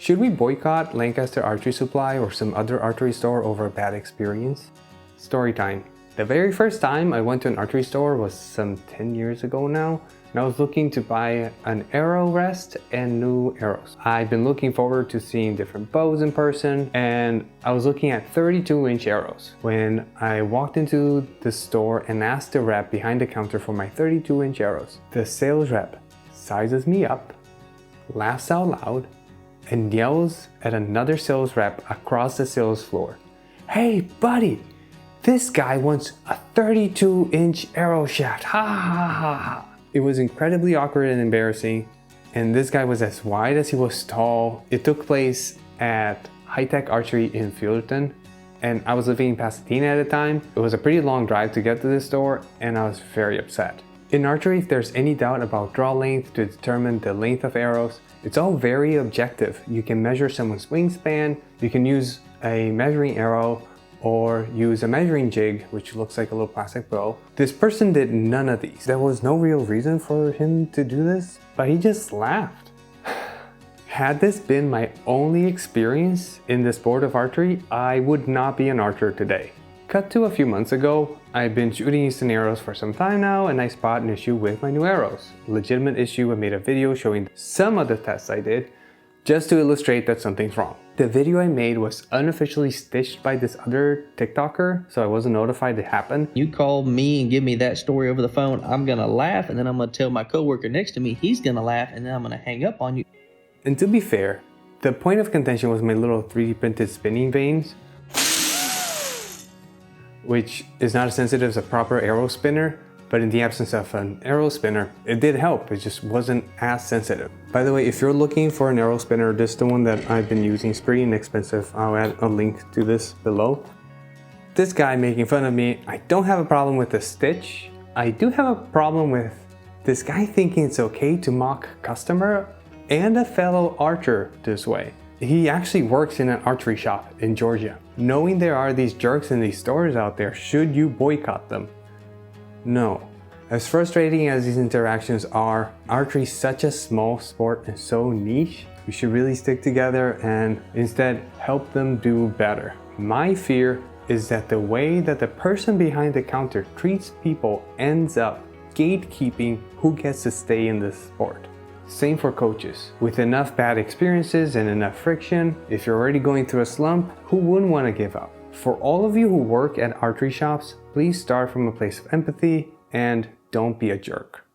Should we boycott Lancaster Archery Supply or some other archery store over a bad experience? Story time. The very first time I went to an archery store was some 10 years ago now, and I was looking to buy an arrow rest and new arrows. I've been looking forward to seeing different bows in person, and I was looking at 32-inch arrows when I walked into the store and asked the rep behind the counter for my 32-inch arrows. The sales rep sizes me up, laughs out loud, and yells at another sales rep across the sales floor, "Hey buddy, this guy wants a 32-inch arrow shaft, ha ha ha ha." It was incredibly awkward and embarrassing, and this guy was as wide as he was tall. It took place at High Tech Archery in Fullerton, and I was living in Pasadena at the time. It was a pretty long drive to get to this store, and I was very upset. In archery, if there's any doubt about draw length to determine the length of arrows, it's all very objective. You can measure someone's wingspan, you can use a measuring arrow, or use a measuring jig, which looks like a little plastic bow. This person did none of these. There was no real reason for him to do this, but he just laughed. Had this been my only experience in the sport of archery, I would not be an archer today. Cut to a few months ago, I've been shooting Easton arrows for some time now, and I spot an issue with my new arrows. Legitimate issue. I made a video showing some of the tests I did, just to illustrate that something's wrong. The video I made was unofficially stitched by this other TikToker, so I wasn't notified it happened. You call me and give me that story over the phone, I'm gonna laugh, and then I'm gonna tell my coworker next to me, he's gonna laugh, and then I'm gonna hang up on you. And to be fair, the point of contention was my little 3D printed spinning vanes, which is not as sensitive as a proper arrow spinner, but in the absence of an arrow spinner, it did help. It just wasn't as sensitive. By the way, if you're looking for an arrow spinner, this is the one that I've been using. It's pretty inexpensive. I'll add a link to this below. This guy making fun of me, I don't have a problem with the stitch. I do have a problem with this guy thinking it's okay to mock a customer and a fellow archer this way. He actually works in an archery shop in Georgia. Knowing there are these jerks in these stores out there, should you boycott them? No. As frustrating as these interactions are, archery is such a small sport and so niche. We should really stick together and instead help them do better. My fear is that the way that the person behind the counter treats people ends up gatekeeping who gets to stay in this sport. Same for coaches. With enough bad experiences and enough friction, if you're already going through a slump, who wouldn't want to give up? For all of you who work at archery shops, please start from a place of empathy and don't be a jerk.